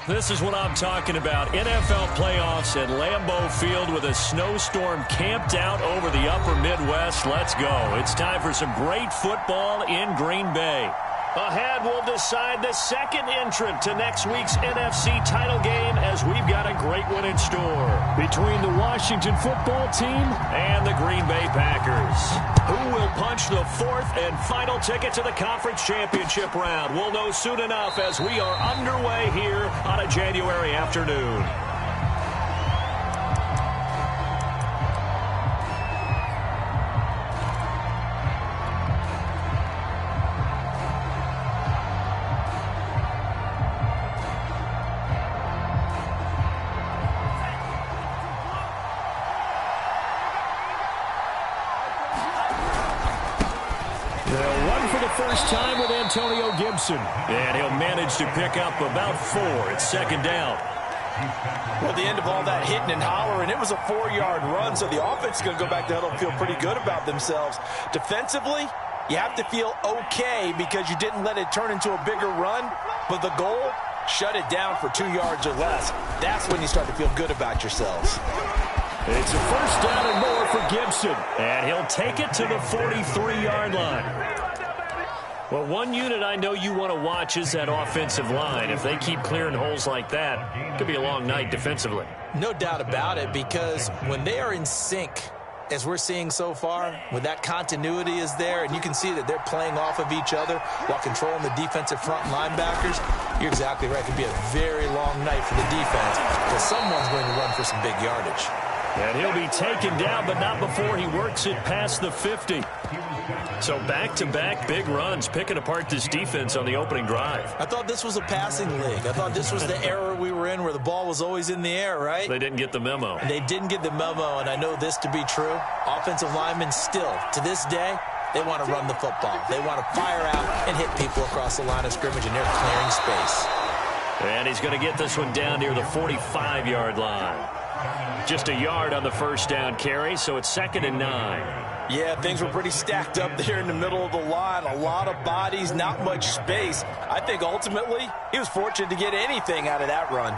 This is what I'm talking about. NFL playoffs at Lambeau Field with a snowstorm camped out over the upper Midwest. Let's go. It's time for some great football in Green Bay. Ahead, we'll decide the second entrant to next week's NFC title game as we've got a great one in store between the Washington football team and the Green Bay Packers. Who will punch the fourth and final ticket to the conference championship round? We'll know soon enough as we are underway here on a January afternoon. First time with Antonio Gibson. And he'll manage to pick up about 4. It's second down. Well, the end of all that hitting and hollering, it was a 4-yard run, so the offense is going to go back to huddle and feel pretty good about themselves. Defensively, you have to feel okay because you didn't let it turn into a bigger run, but the goal, shut it down for 2 yards or less. That's when you start to feel good about yourselves. It's a first down and more for Gibson, and he'll take it to the 43-yard line. Well, one unit I know you want to watch is that offensive line. If they keep clearing holes like that, it could be a long night defensively. No doubt about it, because when they are in sync, as we're seeing so far, when that continuity is there, and you can see that they're playing off of each other while controlling the defensive front linebackers, you're exactly right. It could be a very long night for the defense because someone's going to run for some big yardage. And he'll be taken down, but not before he works it past the 50. So back-to-back big runs, picking apart this defense on the opening drive. I thought this was a passing league. I thought this was the era we were in where the ball was always in the air, right? They didn't get the memo. They didn't get the memo, and I know this to be true. Offensive linemen still, to this day, they want to run the football. They want to fire out and hit people across the line of scrimmage, and they're clearing space. And he's going to get this one down near the 45-yard line. Just a yard on the first down carry, so it's 2nd and 9. Yeah, things were pretty stacked up there in the middle of the line. A lot of bodies, not much space. I think ultimately he was fortunate to get anything out of that run.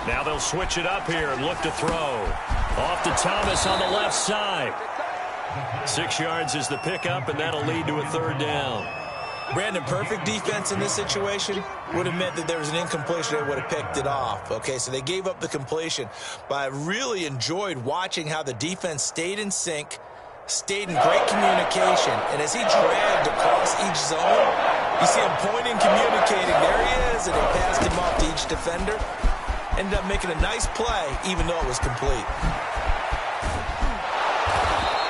Now they'll switch it up here and look to throw. Off to Thomas on the left side. 6 yards is the pickup, and that'll lead to a 3rd down. Brandon, perfect defense in this situation would have meant that there was an incompletion. They would have picked it off. Okay, so they gave up the completion. But I really enjoyed watching how the defense stayed in sync, stayed in great communication. And as he dragged across each zone, you see him pointing, communicating. There he is, and they passed him off to each defender. Ended up making a nice play, even though it was complete.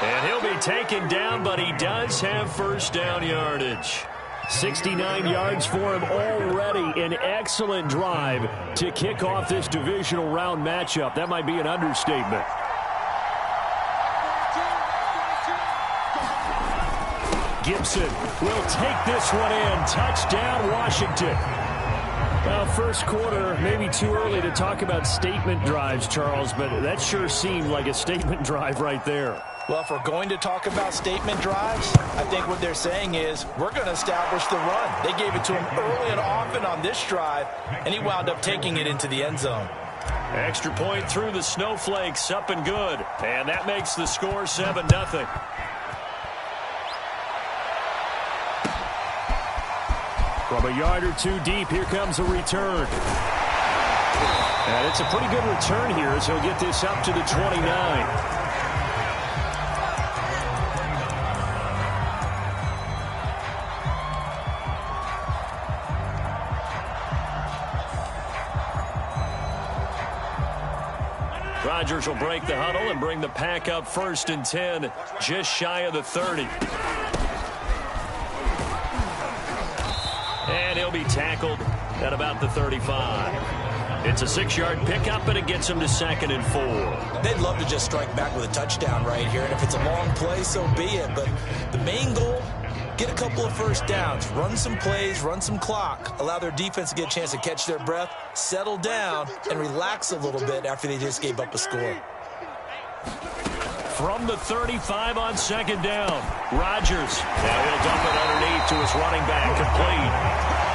And he'll be taken down, but he does have first down yardage. 69 yards for him already. An excellent drive to kick off this divisional round matchup. That might be an understatement. Gibson will take this one in. Touchdown, Washington. Well, first quarter, maybe too early to talk about statement drives, Charles, but that sure seemed like a statement drive right there. Well, if we're going to talk about statement drives, I think what they're saying is we're going to establish the run. They gave it to him early and often on this drive, and he wound up taking it into the end zone. Extra point through the snowflakes, up and good. And that makes the score 7-0. From a yard or two deep, here comes a return. And it's a pretty good return here as he'll get this up to the 29. Rodgers will break the huddle and bring the pack up 1st and 10, just shy of the 30. And he'll be tackled at about the 35. It's a 6-yard pickup, and it gets him to 2nd and 4. They'd love to just strike back with a touchdown right here, and if it's a long play, so be it. But the main goal, get a couple of first downs, run some plays, run some clock, allow their defense to get a chance to catch their breath, settle down, and relax a little bit after they just gave up a score. From the 35 on 2nd down, Rodgers. Now he'll dump it underneath to his running back, complete.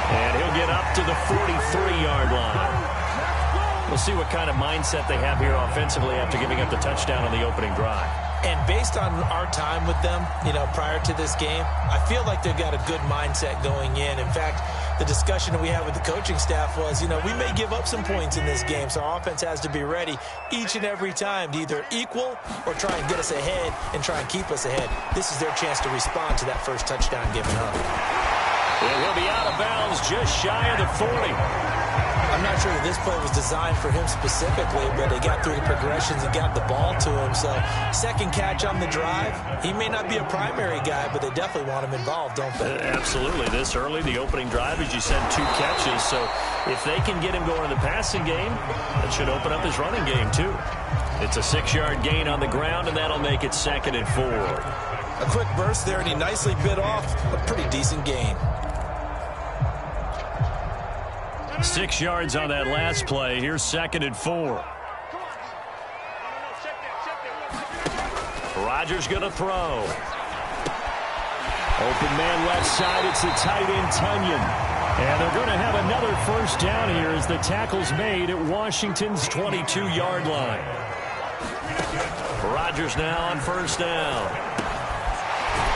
And he'll get to the 43-yard line. We'll see what kind of mindset they have here offensively after giving up the touchdown on the opening drive. And based on our time with them, prior to this game, I feel like they've got a good mindset going in. In fact, the discussion that we had with the coaching staff was, we may give up some points in this game, so our offense has to be ready each and every time to either equal or try and get us ahead and try and keep us ahead. This is their chance to respond to that first touchdown given up. And he'll be out of bounds just shy of the 40. I'm not sure that this play was designed for him specifically, but they got through the progressions and got the ball to him. So second catch on the drive. He may not be a primary guy, but they definitely want him involved, don't they? Absolutely. This early, the opening drive, as you said, 2 catches. So if they can get him going in the passing game, that should open up his running game too. It's a 6-yard gain on the ground, and that'll make it 2nd and 4. A quick burst there, and he nicely bit off a pretty decent gain. 6 yards on that last play. Here's 2nd and 4. Rodgers going to throw. Open man left side. It's the tight end, Tunyon. And they're going to have another first down here as the tackle's made at Washington's 22-yard line. Rodgers now on first down.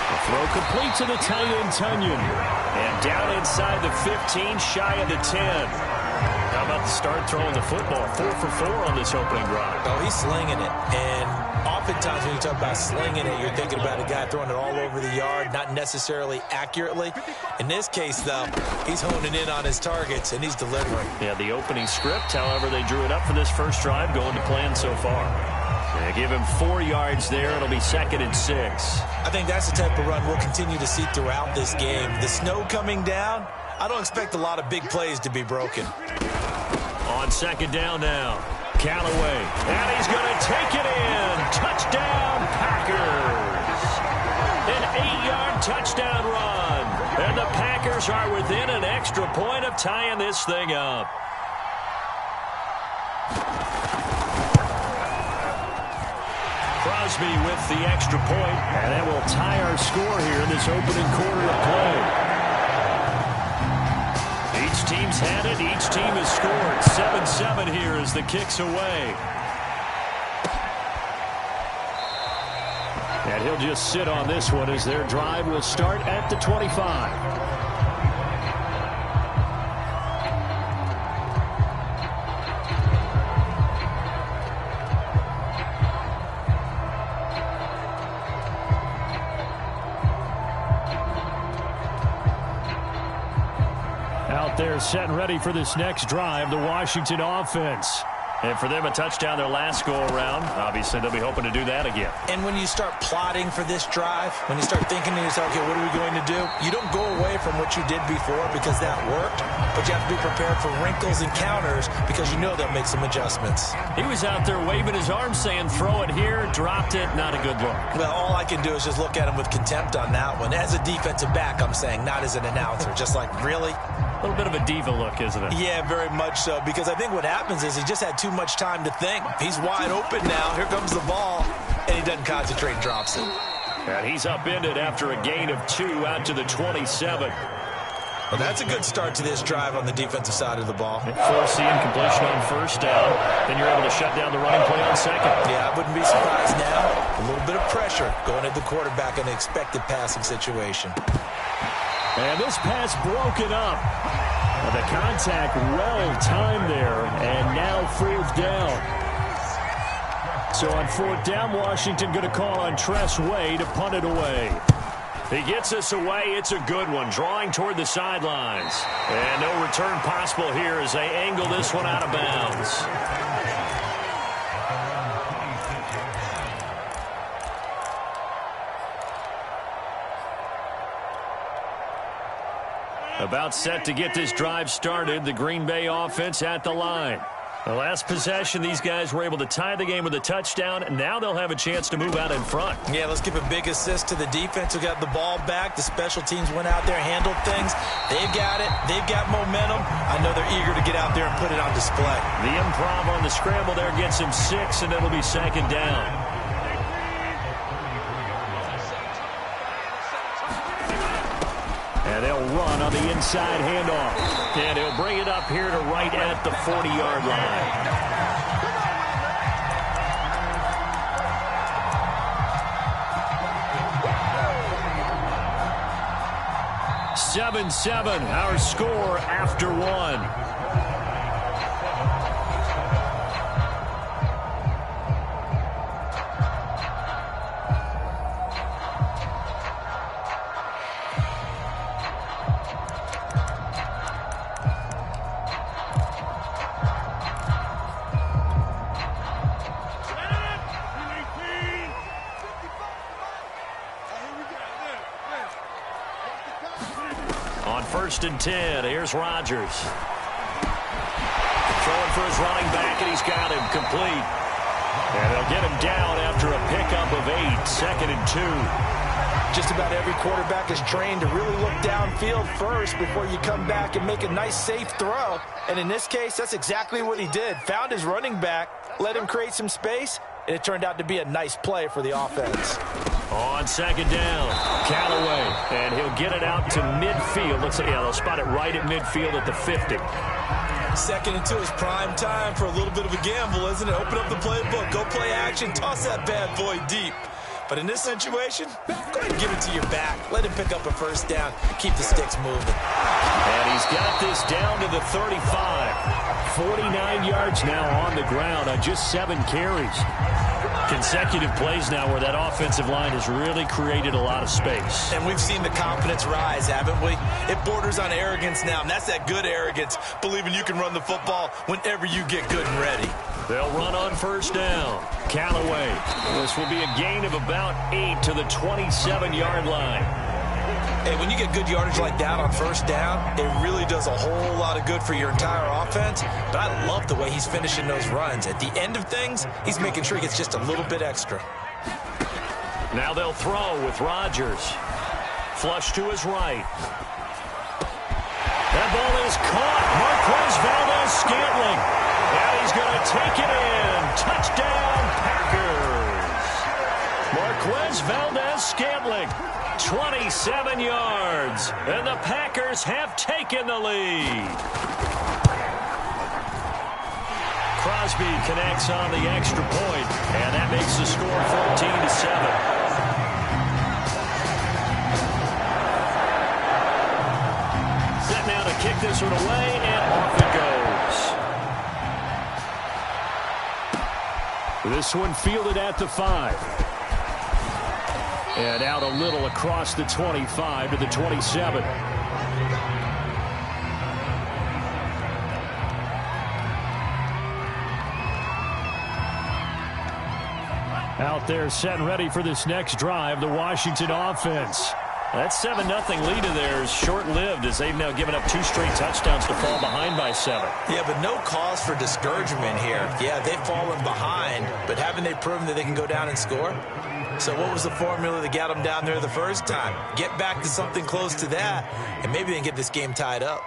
The throw complete to the tight end, Tunyon. And down inside the 15, shy of the 10. How about the start throwing the football? 4 for 4 on this opening drive. Oh, he's slinging it. And oftentimes when you talk about slinging it, you're thinking about a guy throwing it all over the yard, not necessarily accurately. In this case, though, he's honing in on his targets, and he's delivering. Yeah, the opening script, however, they drew it up for this first drive, going to plan so far. They give him 4 yards there. It'll be 2nd and 6. I think that's the type of run we'll continue to see throughout this game. The snow coming down, I don't expect a lot of big plays to be broken. On 2nd down now, Callaway. And he's going to take it in. Touchdown, Packers. An 8-yard touchdown run. And the Packers are within an extra point of tying this thing up. Crosby with the extra point, and that will tie our score here in this opening quarter of play. Each team's had it. Each team has scored. 7-7 here as the kick's away. And he'll just sit on this one as their drive will start at the 25. They're set and ready for this next drive, the Washington offense. And for them, a touchdown their last go-around. Obviously, they'll be hoping to do that again. And when you start plotting for this drive, when you start thinking to yourself, okay, what are we going to do? You don't go away from what you did before because that worked, but you have to be prepared for wrinkles and counters because you know they'll make some adjustments. He was out there waving his arms saying, throw it here, dropped it, not a good look. Well, all I can do is just look at him with contempt on that one. As a defensive back, I'm saying, not as an announcer. Just like, really? A little bit of a diva look, isn't it? Yeah, very much so, because I think what happens is he just had too much time to think. He's wide open now. Here comes the ball, and he doesn't concentrate and drops it. And he's upended after a gain of 2 out to the 27. Well, that's a good start to this drive on the defensive side of the ball. Forcing completion on first down. Then you're able to shut down the running play on second. Yeah, I wouldn't be surprised now. A little bit of pressure going at the quarterback in an expected passing situation. And this pass broken up. The contact well timed there, and now 4th down. So on 4th down, Washington going to call on Tress Way to punt it away. He gets us away. It's a good one, drawing toward the sidelines. And no return possible here as they angle this one out of bounds. About set to get this drive started, the Green Bay offense at the line. The last possession, these guys were able to tie the game with a touchdown. Now they'll have a chance to move out in front. Yeah, let's give a big assist to the defense who got the ball back. The special teams went out there, handled things. They've got it. They've got momentum. I know they're eager to get out there and put it on display. The improv on the scramble there gets him 6, and it'll be 2nd down. And they'll They'll run on the inside handoff. And he'll bring it up here to right at the 40-yard line. 7-7, our score after one. First and 10. Here's Rodgers. Throwing for his running back, and he's got him complete. And they'll get him down after a pickup of 8. 2nd and 2. Just about every quarterback is trained to really look downfield first before you come back and make a nice, safe throw. And in this case, that's exactly what he did. Found his running back, let him create some space, and it turned out to be a nice play for the offense. On 2nd down, Callaway, and he'll get it out to midfield. Looks like, they'll spot it right at midfield at the 50. 2nd and 2 is prime time for a little bit of a gamble, isn't it? Open up the playbook, go play action, toss that bad boy deep. But in this situation, go ahead and give it to your back. Let him pick up a first down, keep the sticks moving. And he's got this down to the 35. 49 yards now on the ground on just 7 carries. Consecutive plays now where that offensive line has really created a lot of space. And we've seen the confidence rise, haven't we? It borders on arrogance now, and that's that good arrogance, believing you can run the football whenever you get good and ready. They'll run on first down. Callaway. This will be a gain of about 8 to the 27-yard line. Hey, when you get good yardage like that on first down, it really does a whole lot of good for your entire offense. But I love the way he's finishing those runs. At the end of things, he's making sure he gets just a little bit extra. Now they'll throw with Rodgers. Flush to his right. That ball is caught. Marquez Valdes-Scantling. And he's going to take it in. Touchdown, Packers. Marquez Valdes-Scantling. 27 yards, and the Packers have taken the lead. Crosby connects on the extra point, and that makes the score 14-7. Set now to kick this one away, and off it goes. This one fielded at the 5. And out a little across the 25 to the 27. Out there set and ready for this next drive, the Washington offense. That 7-0 lead of theirs short-lived as they've now given up 2 straight touchdowns to fall behind by 7. Yeah, but no cause for discouragement here. Yeah, they've fallen behind, but haven't they proven that they can go down and score? So what was the formula that got them down there the first time? Get back to something close to that, and maybe they can get this game tied up.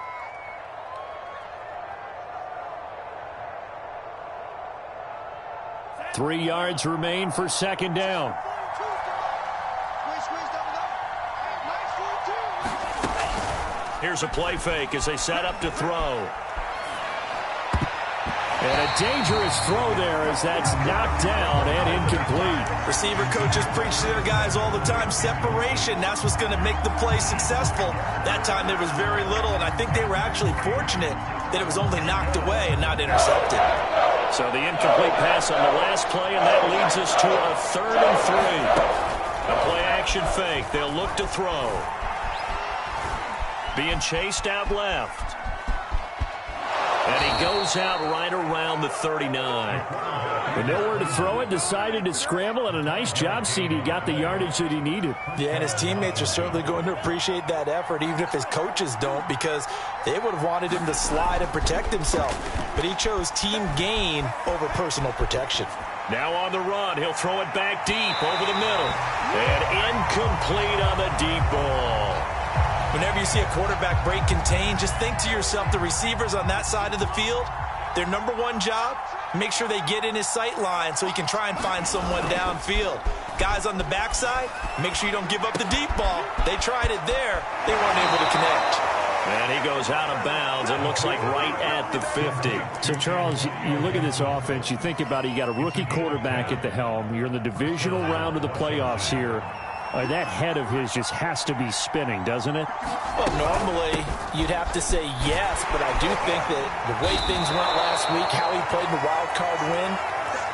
Three yards remain for 2nd down. Here's a play fake as they set up to throw. And a dangerous throw there as that's knocked down and incomplete. Receiver coaches preach to their guys all the time. Separation, that's what's going to make the play successful. That time there was very little, and I think they were actually fortunate that it was only knocked away and not intercepted. So the incomplete pass on the last play, and that leads us to a 3rd and 3. A play-action fake. They'll look to throw. Being chased out left. And he goes out right around the 39. With nowhere to throw it, decided to scramble, and a nice job, CD. Got the yardage that he needed. Yeah, and his teammates are certainly going to appreciate that effort, even if his coaches don't, because they would have wanted him to slide and protect himself. But he chose team gain over personal protection. Now on the run, he'll throw it back deep over the middle. And incomplete on the deep ball. Whenever you see a quarterback break contain, just think to yourself, the receivers on that side of the field, their number one job, make sure they get in his sight line so he can try and find someone downfield. Guys on the backside, make sure you don't give up the deep ball. They tried it there. They weren't able to connect. And he goes out of bounds. It looks like right at the 50. So, Charles, you look at this offense, you think about it, you got a rookie quarterback at the helm. You're in the divisional round of the playoffs here. That head of his just has to be spinning, doesn't it? Well, normally you'd have to say yes, but I do think that the way things went last week, how he played the wild card win,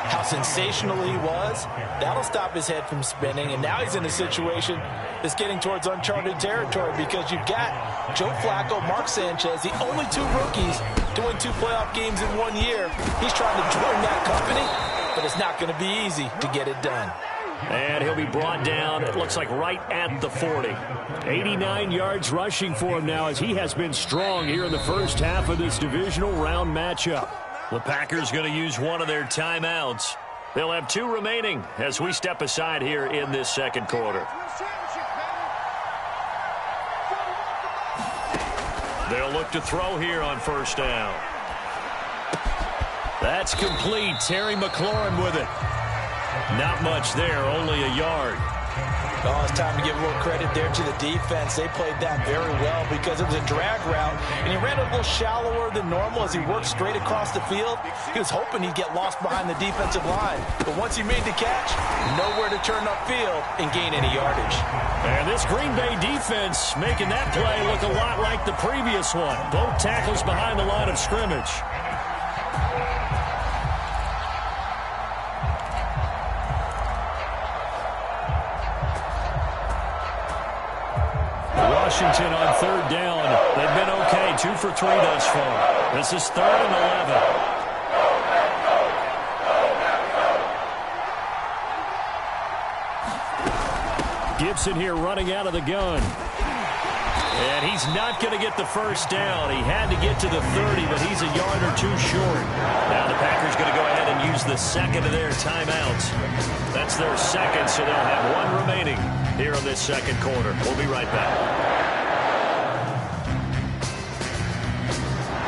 how sensational he was, that'll stop his head from spinning. And now he's in a situation that's getting towards uncharted territory because you've got Joe Flacco, Mark Sanchez, the only two rookies doing 2 playoff games in 1 year. He's trying to join that company, but it's not going to be easy to get it done. And he'll be brought down, it looks like right at the 40. 89 yards rushing for him now as he has been strong here in the first half of this divisional round matchup. The Packers going to use one of their timeouts. They'll have 2 remaining as we step aside here in this second quarter. They'll look to throw here on first down. That's complete. Terry McLaurin with it. Not much there, only a yard. Oh, it's time to give a little credit there to the defense. They played that very well because it was a drag route, and he ran a little shallower than normal as he worked straight across the field. He was hoping he'd get lost behind the defensive line. But once he made the catch, nowhere to turn upfield and gain any yardage. And this Green Bay defense making that play look a lot like the previous one. Both tackles behind the line of scrimmage. Washington on third down. They've been okay, 2 for 3 thus far. This is 3rd and 11. Gibson here running out of the gun. And he's not going to get the first down. He had to get to the 30, but he's a yard or 2 short. Now the Packers going to go ahead and use the second of their timeouts. That's their second, so they'll have 1 remaining here in this second quarter. We'll be right back.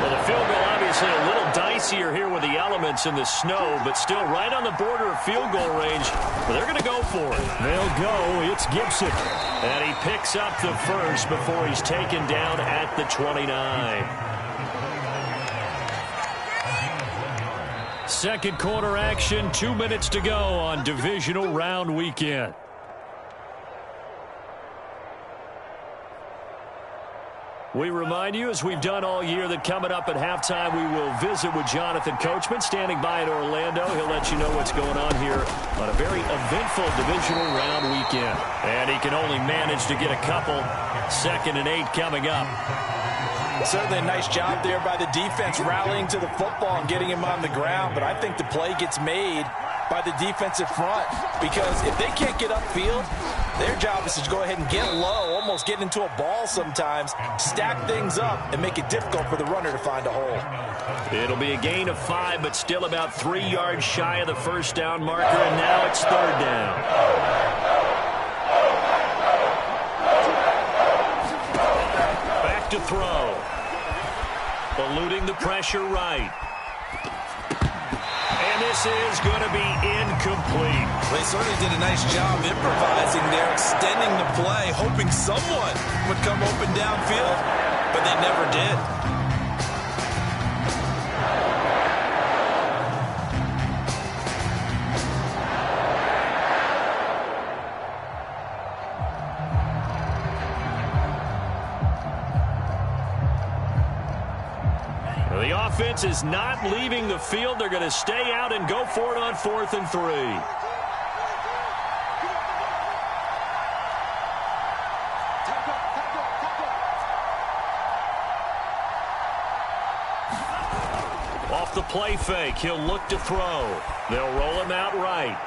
Well, the field goal obviously a little dicier here with the elements in the snow, but still right on the border of field goal range. But they're going to go for it. They'll go. It's Gibson. And he picks up the first before he's taken down at the 29. Second quarter action, 2 minutes to go on divisional round weekend. We remind you, as we've done all year, that coming up at halftime, we will visit with Jonathan Coachman, standing by in Orlando. He'll let you know what's going on here on a very eventful divisional round weekend. And he can only manage to get a couple. 2nd and 8 coming up. Certainly a nice job there by the defense rallying to the football and getting him on the ground. But I think the play gets made by the defensive front because if they can't get upfield, their job is to go ahead and get low, almost get into a ball sometimes, stack things up, and make it difficult for the runner to find a hole. It'll be a gain of 5, but still about 3 yards shy of the first down marker, and now it's 3rd down. Back to throw. Eluding the pressure right. And this is going to be incomplete. They certainly did a nice job improvising there, extending the play, hoping someone would come open downfield, but they never did. The offense is not leaving the field. They're going to stay out and go for it on 4th and 3. Off the play fake, he'll look to throw. They'll roll him out right.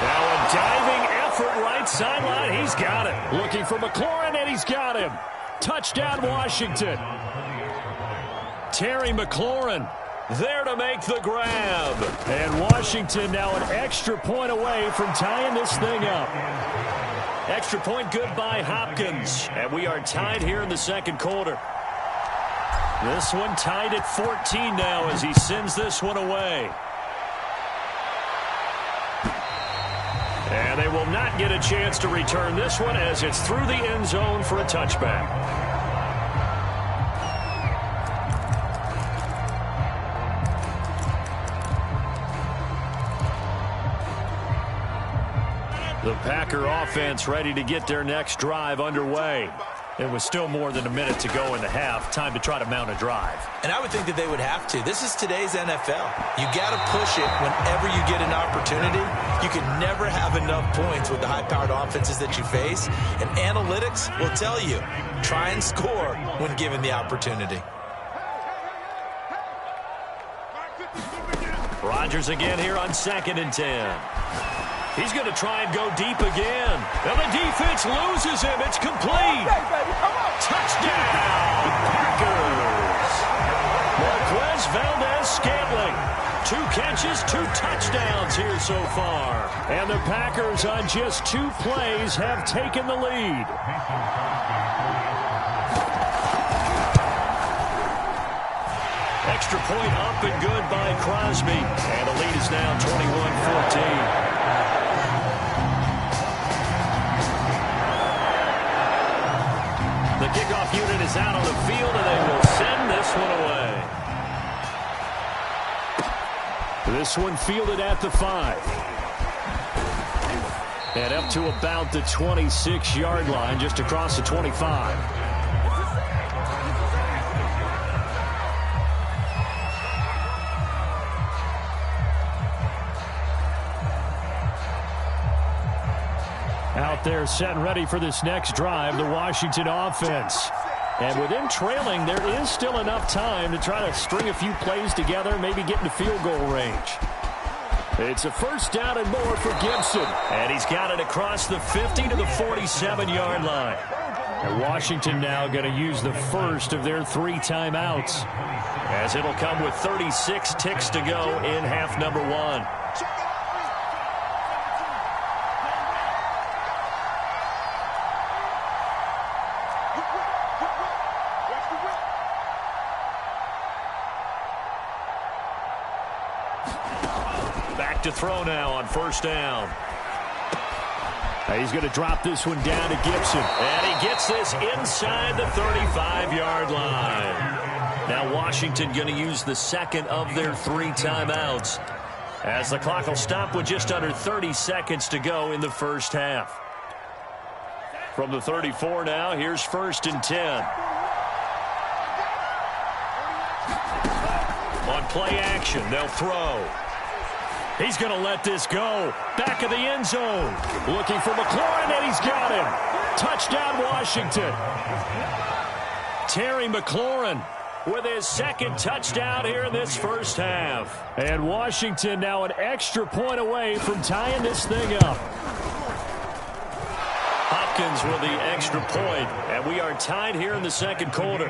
Now a diving effort right sideline. He's got it. Looking for McLaurin, and he's got him. Touchdown, Washington. Terry McLaurin there to make the grab. And Washington now an extra point away from tying this thing up. Extra point good by Hopkins. And we are tied here in the second quarter. This one tied at 14 now as he sends this one away. And they will not get a chance to return this one as it's through the end zone for a touchback. The Packer offense ready to get their next drive underway. It was still more than a minute to go in the half. Time to try to mount a drive. And I would think that they would have to. This is today's NFL. You got to push it whenever you get an opportunity. You can never have enough points with the high-powered offenses that you face. And analytics will tell you, try and score when given the opportunity. Rodgers again here on 2nd and 10. He's going to try and go deep again. And the defense loses him. It's complete. Touchdown, Packers. Marquez Valdez-Scantling. 2 catches, 2 touchdowns here so far. And the Packers on just 2 plays have taken the lead. Extra point up and good by Crosby. And the lead is now 21-14. The kickoff unit is out on the field, and they will send this one away. This one fielded at the 5. And up to about the 26-yard line, just across the 25. Out there set and ready for this next drive, the Washington offense. And with them trailing, there is still enough time to try to string a few plays together, maybe get into field goal range. It's a first down and more for Gibson. And he's got it across the 50 to the 47-yard line. And Washington now going to use the first of their 3 timeouts, as it'll come with 36 ticks to go in half number 1. Back to throw now on first down. He's going to drop this one down to Gibson. And he gets this inside the 35-yard line. Now Washington going to use the second of their 3 timeouts, as the clock will stop with just under 30 seconds to go in the first half. From the 34 now, here's 1st and 10. On play action, they'll throw. He's going to let this go. Back of the end zone. Looking for McLaurin, and he's got him. Touchdown, Washington. Terry McLaurin with his 2nd touchdown here in this first half. And Washington now an extra point away from tying this thing up. Hopkins with the extra point, and we are tied here in the 2nd quarter.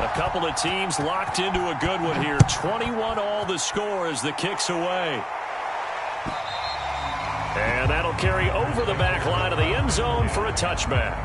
A couple of teams locked into a good one here. 21 all the score as the kick's away. And that'll carry over the back line of the end zone for a touchback.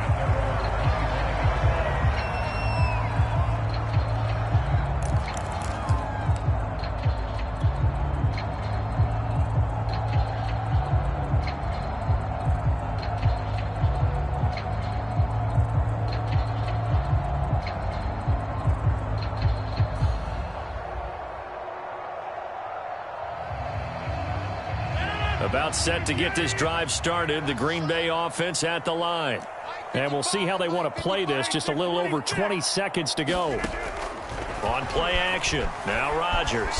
About set to get this drive started. The Green Bay offense at the line. And we'll see how they want to play this. Just a little over 20 seconds to go. On play action. Now Rodgers.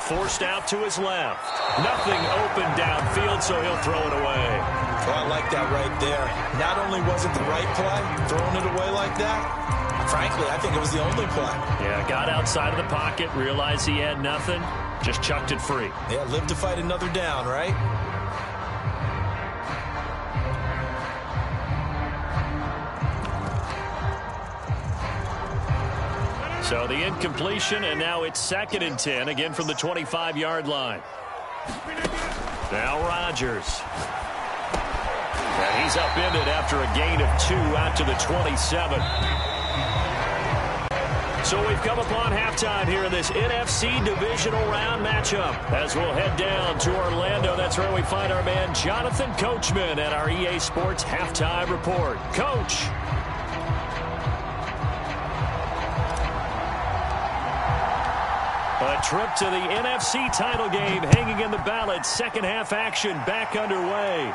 Forced out to his left. Nothing open downfield, so he'll throw it away. Well, I like that right there. Not only was it the right play, throwing it away like that, frankly, I think it was the only play. Yeah, got outside of the pocket, realized he had nothing. Just chucked it free. Yeah, live to fight another down, right? So the incompletion, and now it's 2nd and 10, again from the 25-yard line. Now Rodgers. And he's upended after a gain of 2 out to the 27. So we've come upon halftime here in this NFC divisional round matchup. As we'll head down to Orlando, that's where we find our man Jonathan Coachman at our EA Sports Halftime Report. Coach. A trip to the NFC title game hanging in the balance. Second half action back underway.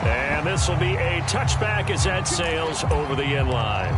And this will be a touchback as that sails over the end line.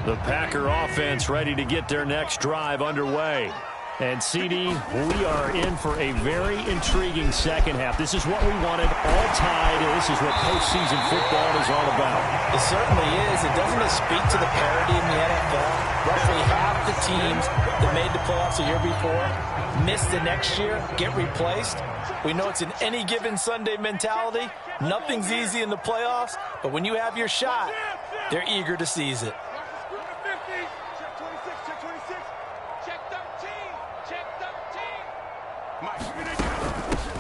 The Packer offense ready to get their next drive underway. And, CD, we are in for a very intriguing second half. This is what we wanted, all tied, and this is what postseason football is all about. It certainly is. And doesn't it speak to the parity in the NFL? Roughly half the teams that made the playoffs the year before miss the next year, get replaced. We know it's an any given Sunday mentality. Nothing's easy in the playoffs, but when you have your shot, they're eager to seize it.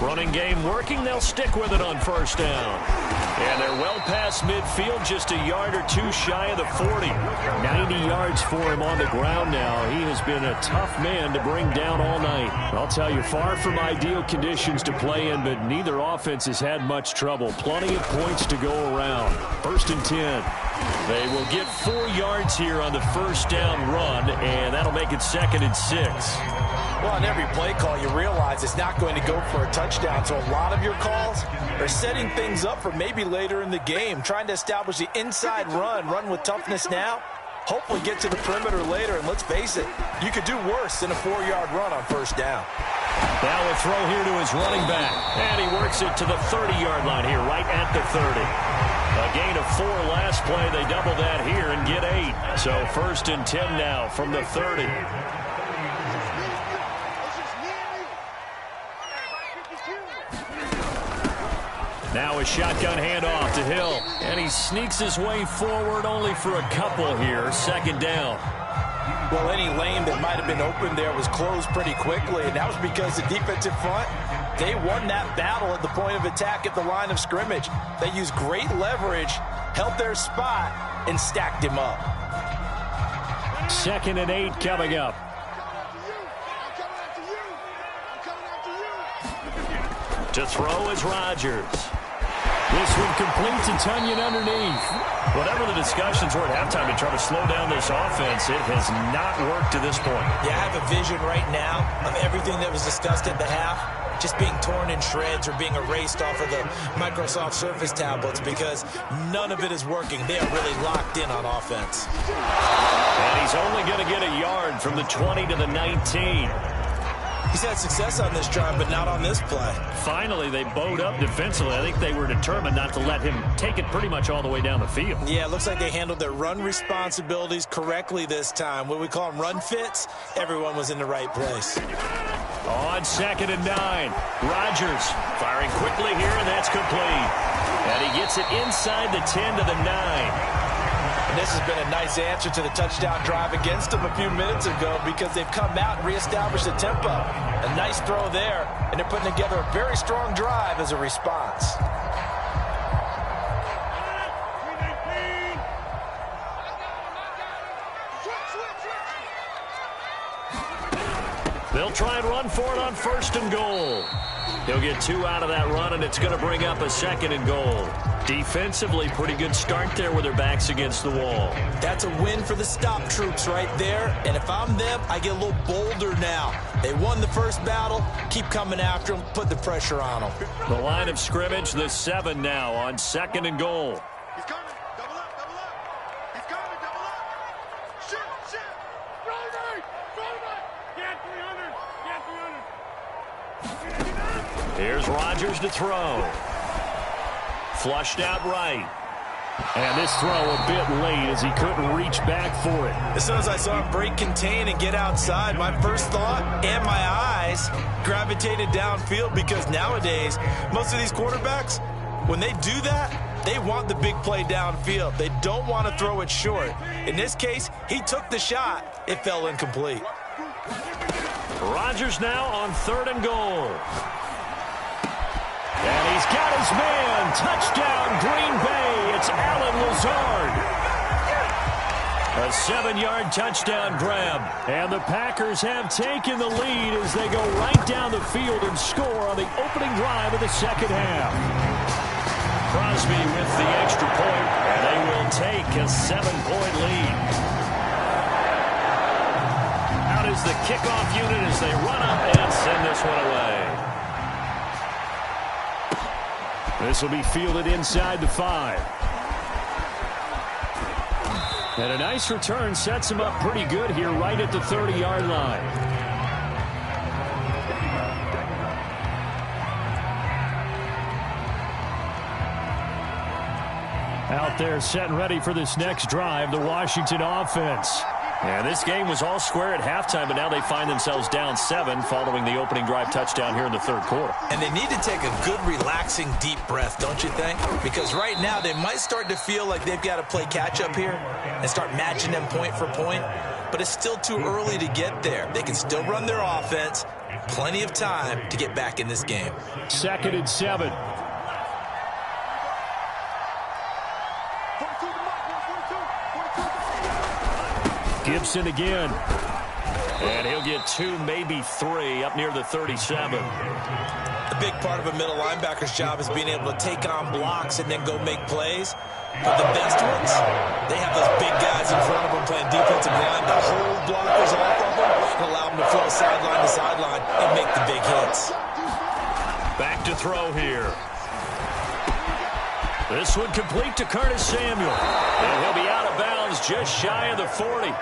Running game working. They'll stick with it on first down. And they're well past midfield, just a yard or two shy of the 40. 90 yards for him on the ground now. He has been a tough man to bring down all night. I'll tell you, far from ideal conditions to play in, but neither offense has had much trouble. Plenty of points to go around. 1st and 10. They will get 4 yards here on the first down run, and that'll make it 2nd and 6. Well, on every play call, you realize it's not going to go for a touchdown. So a lot of your calls are setting things up for maybe later in the game, trying to establish the inside run with toughness now, hopefully get to the perimeter later. And let's face it, you could do worse than a 4-yard run on first down. Now a throw here to his running back. And he works it to the 30-yard line here, right at the 30. A gain of 4 last play. They double that here and get 8. So 1st and 10 now from the 30. Now a shotgun handoff to Hill. And he sneaks his way forward only for a couple here. 2nd down. Well, any lane that might have been open there was closed pretty quickly, and that was because the defensive front, they won that battle at the point of attack at the line of scrimmage. They used great leverage, held their spot, and stacked him up. 2nd and 8 coming up. To throw is Rodgers. This one complete to Tunyon underneath. Whatever the discussions were at halftime to try to slow down this offense, it has not worked to this point. Yeah, I have a vision right now of everything that was discussed at the half just being torn in shreds or being erased off of the Microsoft Surface tablets because none of it is working. They are really locked in on offense. And he's only going to get a yard from the 20 to the 19. He's had success on this drive, but not on this play. Finally, they bowed up defensively. I think they were determined not to let him take it pretty much all the way down the field. Yeah, it looks like they handled their run responsibilities correctly this time. What we call them run fits, everyone was in the right place. On 2nd and 9, Rodgers firing quickly here, and that's complete. And he gets it inside the 10 to the 9. And this has been a nice answer to the touchdown drive against them a few minutes ago because they've come out and reestablished the tempo. A nice throw there, and they're putting together a very strong drive as a response. They'll try and run for it on 1st and goal. He'll get 2 out of that run, and it's going to bring up a 2nd and goal. Defensively, pretty good start there with their backs against the wall. That's a win for the stop troops right there. And if I'm them, I get a little bolder now. They won the first battle. Keep coming after them. Put the pressure on them. The line of scrimmage, the 7 now on 2nd and goal. He's coming. Double up. Double up. He's coming. Double up. Shoot. Roll right. Get 300. Here's Rodgers to throw. Flushed out right. And this throw a bit late as he couldn't reach back for it. As soon as I saw him break contain and get outside, my first thought and my eyes gravitated downfield because nowadays, most of these quarterbacks, when they do that, they want the big play downfield. They don't want to throw it short. In this case, he took the shot. It fell incomplete. Rodgers now on 3rd and goal. And he's got his man. Touchdown, Green Bay. It's Allen Lazard. A 7-yard touchdown grab. And the Packers have taken the lead as they go right down the field and score on the opening drive of the second half. Crosby with the extra point, and they will take a 7-point lead. Out is the kickoff unit as they run up and send this one away. This will be fielded inside the 5. And a nice return sets him up pretty good here right at the 30-yard line. Out there set and ready for this next drive, the Washington offense. And this game was all square at halftime, but now they find themselves down 7 following the opening drive touchdown here in the third quarter. And they need to take a good, relaxing, deep breath, don't you think? Because right now they might start to feel like they've got to play catch-up here and start matching them point for point. But it's still too early to get there. They can still run their offense. Plenty of time to get back in this game. 2nd and 7. Gibson again. And he'll get 2, maybe 3 up near the 37. A big part of a middle linebacker's job is being able to take on blocks and then go make plays. But the best ones, they have those big guys in front of them playing defensive line to hold blockers off of them and allow them to flow sideline to sideline and make the big hits. Back to throw here. This one complete to Curtis Samuel. And he'll be out of bounds just shy of the 40.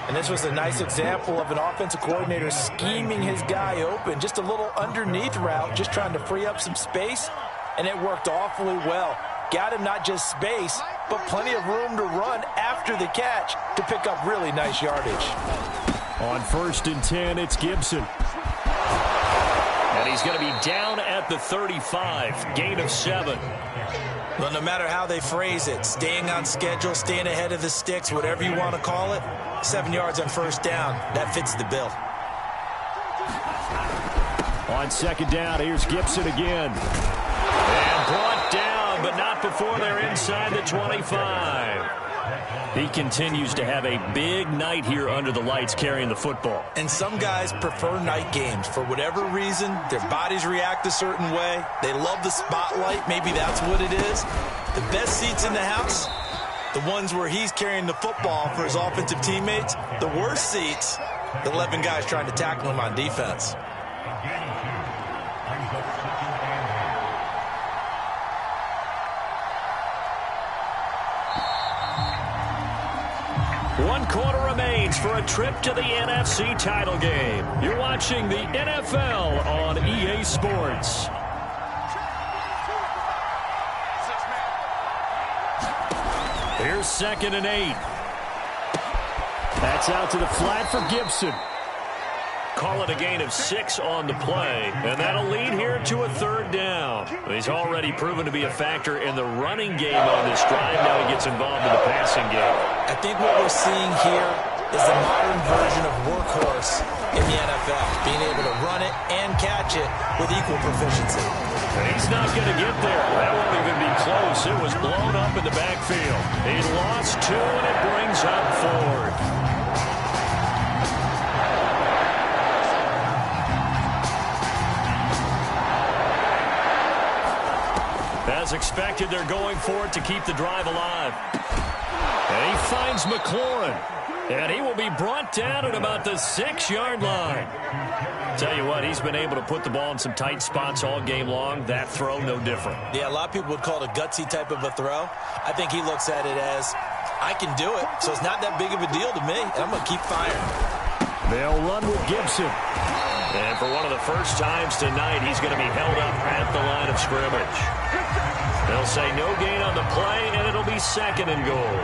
And this was a nice example of an offensive coordinator scheming his guy open. Just a little underneath route, just trying to free up some space. And it worked awfully well. Got him not just space, but plenty of room to run after the catch to pick up really nice yardage. On 1st and 10, it's Gibson. And he's going to be down at the 35. Gain of 7. Well, no matter how they phrase it, staying on schedule, staying ahead of the sticks, whatever you want to call it, 7 yards on 1st down, that fits the bill. On 2nd down, here's Gibson again. And brought down, but not before they're inside the 25. He continues to have a big night here under the lights carrying the football. And some guys prefer night games. For whatever reason, their bodies react a certain way. They love the spotlight. Maybe that's what it is. The best seats in the house, the ones where he's carrying the football for his offensive teammates. The worst seats, the 11 guys trying to tackle him on defense. One quarter remains for a trip to the NFC title game. You're watching the NFL on EA Sports. Here's 2nd and 8. That's out to the flat for Gibson. Call it a gain of 6 on the play, and that'll lead here to a 3rd down. He's already proven to be a factor in the running game on this drive. Now he gets involved in the passing game. I think what we're seeing here is the modern version of workhorse in the NFL, being able to run it and catch it with equal proficiency. And he's not going to get there. That won't even be close. It was blown up in the backfield. He lost 2, and it brings up 4. As expected, they're going for it to keep the drive alive. And he finds McLaurin. And he will be brought down at about the 6-yard line. Tell you what, he's been able to put the ball in some tight spots all game long. That throw, no different. Yeah, a lot of people would call it a gutsy type of a throw. I think he looks at it as, I can do it, so it's not that big of a deal to me, and I'm going to keep firing. They'll run with Gibson. And for one of the first times tonight, he's going to be held up at the line of scrimmage. They'll say no gain on the play, and it'll be 2nd and goal.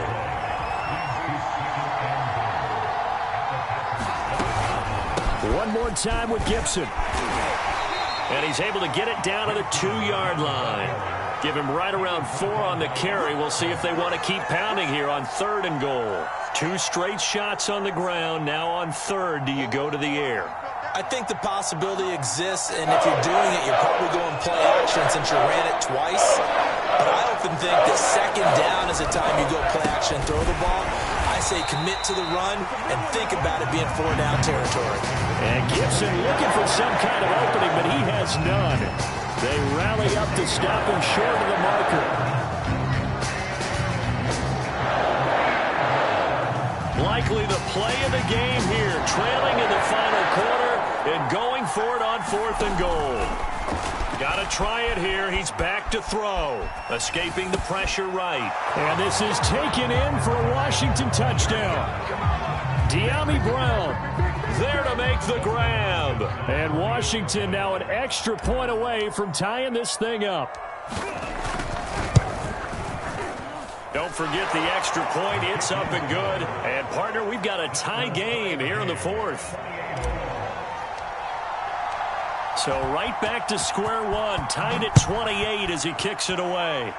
One more time with Gibson. And he's able to get it down to the 2-yard line. Give him right around 4 on the carry. We'll see if they want to keep pounding here on 3rd and goal. 2 straight shots on the ground. Now on 3rd, do you go to the air? I think the possibility exists, and if you're doing it, you're probably going play action since you ran it twice. But I often think that second down is the time you go play action and throw the ball. I say commit to the run and think about it being 4-down territory. And Gibson looking for some kind of opening, but he has none. They rally up to stop him short of the marker. Likely the play of the game here, trailing in the final quarter and going for it on 4th and goal. Got to try it here. He's back to throw. Escaping the pressure right. And this is taken in for a Washington touchdown. De'Ami Brown there to make the grab. And Washington now an extra point away from tying this thing up. Don't forget the extra point. It's up and good. And, partner, we've got a tie game here in the 4th. So right back to square one. Tied at 28 as he kicks it away.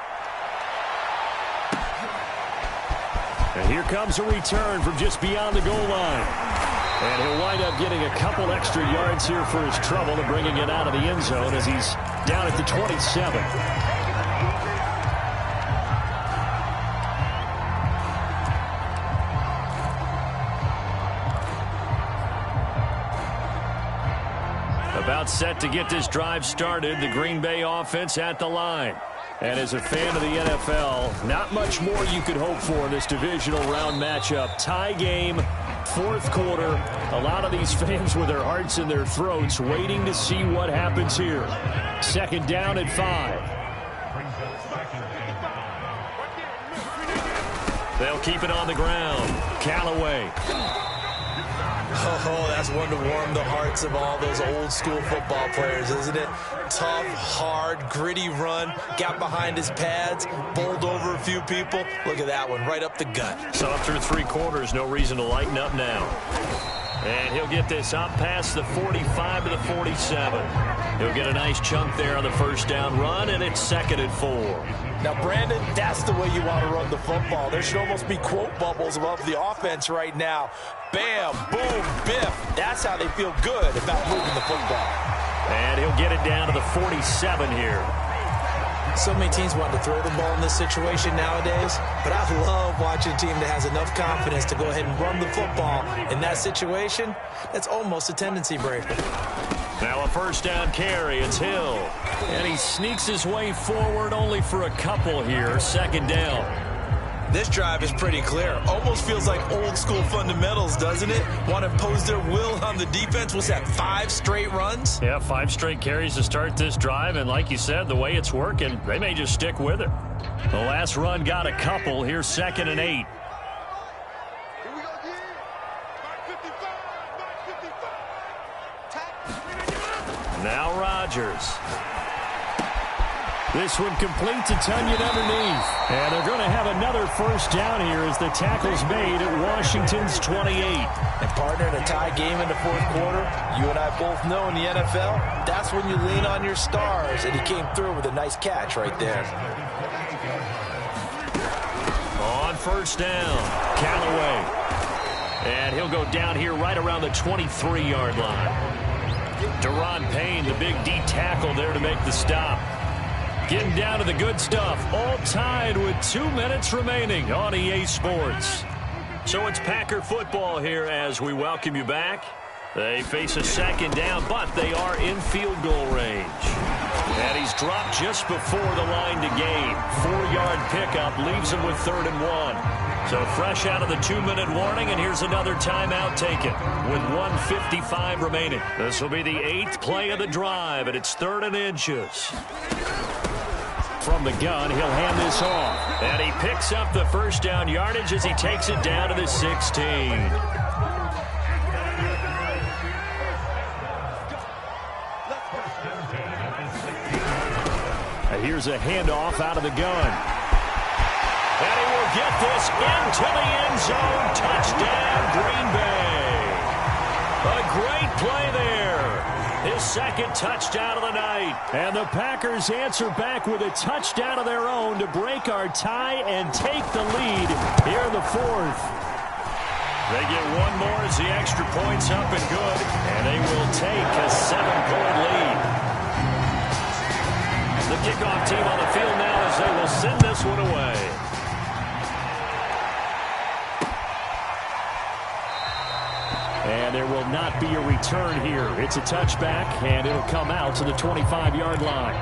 And here comes a return from just beyond the goal line. And he'll wind up getting a couple extra yards here for his trouble and bringing it out of the end zone as he's down at the 27. About set to get this drive started, the Green Bay offense at the line. And as a fan of the NFL, not much more you could hope for in this divisional round matchup. Tie game, 4th quarter. A lot of these fans with their hearts in their throats waiting to see what happens here. 2nd down at 5. They'll keep it on the ground. Callaway. Oh, that's one to warm the hearts of all those old school football players, isn't it? Tough, hard, gritty run, got behind his pads, bowled over a few people. Look at that one, right up the gut. So through 3 quarters, no reason to lighten up now. And he'll get this up past the 45 to the 47. He'll get a nice chunk there on the 1st down run, and it's 2nd and 4. Now, Brandon, that's the way you want to run the football. There should almost be quote bubbles above the offense right now. Bam, boom, biff. That's how they feel good about moving the football. And he'll get it down to the 47 here. So many teams want to throw the ball in this situation nowadays, but I love watching a team that has enough confidence to go ahead and run the football. In that situation, that's almost a tendency breaker. Now a 1st down carry. It's Hill. And he sneaks his way forward only for a couple here. 2nd down. This drive is pretty clear. Almost feels like old school fundamentals, doesn't it? Want to impose their will on the defense. What's that, 5 straight runs? Yeah, 5 straight carries to start this drive. And like you said, the way it's working, they may just stick with it. The last run got a couple. Here's 2nd and 8. Here we go again. Mark 55. Now Rodgers. This one complete to Tunyon underneath. And they're going to have another 1st down here as the tackle's made at Washington's 28. And, partner, in a tie game in the 4th quarter, you and I both know in the NFL, that's when you lean on your stars. And he came through with a nice catch right there. On 1st down, Callaway. And he'll go down here right around the 23-yard line. Deron Payne, the big D tackle there to make the stop. Getting down to the good stuff. All tied with 2 minutes remaining on EA Sports. So it's Packer football here as we welcome you back. They face a 2nd down, but they are in field goal range. And he's dropped just before the line to gain. 4-yard pickup leaves him with 3rd and 1. So fresh out of the 2-minute warning, and here's another timeout taken with 1:55 remaining. This will be the 8th play of the drive, and it's 3rd and inches. From the gun, he'll hand this off. And he picks up the 1st down yardage as he takes it down to the 16. And here's a handoff out of the gun. And he will get this into the end zone. Touchdown, Green Bay. A great play there. His 2nd touchdown of the night. And the Packers answer back with a touchdown of their own to break our tie and take the lead here in the 4th. They get one more as the extra point's up and good, and they will take a 7-point lead. The kickoff team on the field now as they will send this one away. And there will not be a return here. It's a touchback, and it'll come out to the 25-yard line.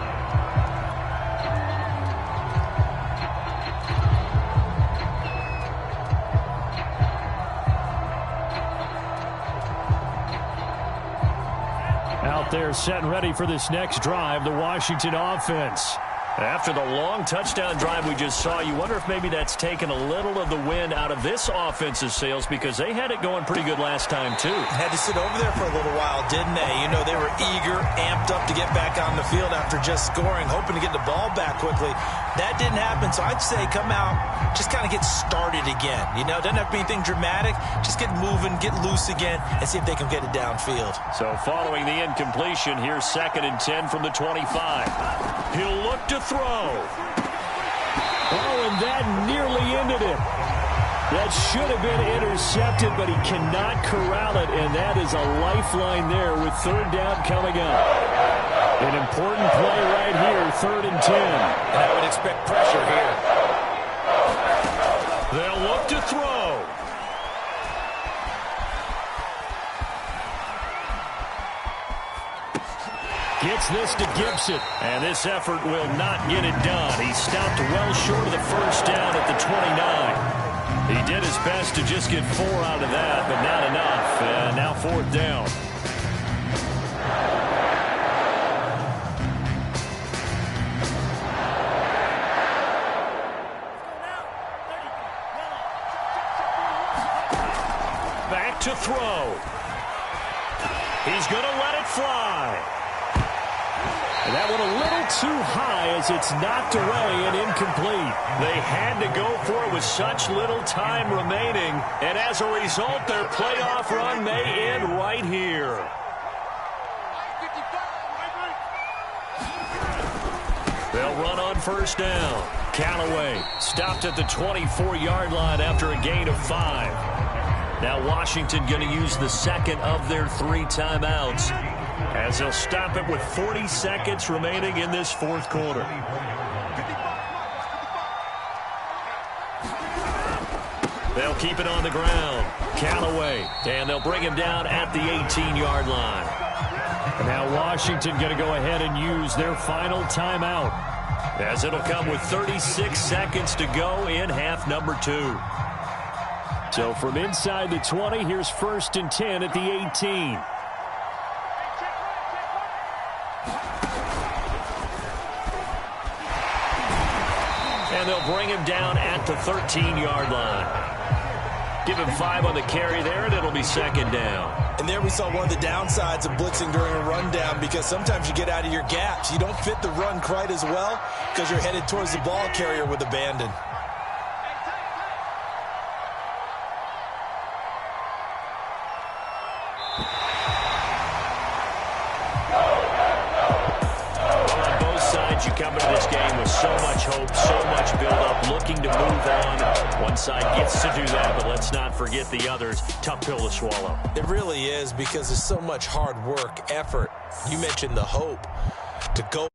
Out there set and ready for this next drive, the Washington offense. After the long touchdown drive we just saw, you wonder if maybe that's taken a little of the wind out of this offense's sails because they had it going pretty good last time, too. Had to sit over there for a little while, didn't they? You know, they were eager, amped up to get back on the field after just scoring, hoping to get the ball back quickly. That didn't happen, so I'd say come out, just kind of get started again. You know, doesn't have to be anything dramatic. Just get moving, get loose again, and see if they can get it downfield. So following the incompletion, here's 2nd and 10 from the 25. He'll look to throw. Oh, and that nearly ended it. That should have been intercepted, but he cannot corral it, and that is a lifeline there with 3rd down coming up. An important play right here, 3rd and 10. And I would expect pressure here. They'll look to throw. Gets this to Gibson, and this effort will not get it done. He stopped well short of the 1st down at the 29. He did his best to just get 4 out of that, but not enough. And now 4th down. Back to throw. He's going to let it fly. And that one a little too high as it's knocked away and incomplete. They had to go for it with such little time remaining. And as a result, their playoff run may end right here. They'll run on 1st down. Callaway stopped at the 24-yard line after a gain of 5. Now Washington going to use the 2nd of their 3 timeouts, as they'll stop it with 40 seconds remaining in this 4th quarter. They'll keep it on the ground. Callaway, and they'll bring him down at the 18-yard line. And now Washington going to go ahead and use their final timeout, as it'll come with 36 seconds to go in half number 2. So from inside the 20, here's 1st and 10 at the 18. And they'll bring him down at the 13-yard line. Give him 5 on the carry there, and it'll be 2nd down. And there we saw one of the downsides of blitzing during a rundown, because sometimes you get out of your gaps. You don't fit the run quite as well because you're headed towards the ball carrier with abandon. You come into this game with so much hope, so much build-up, looking to move on. One side gets to do that, but let's not forget the others. Tough pill to swallow. It really is, because there's so much hard work, effort. You mentioned the hope to go.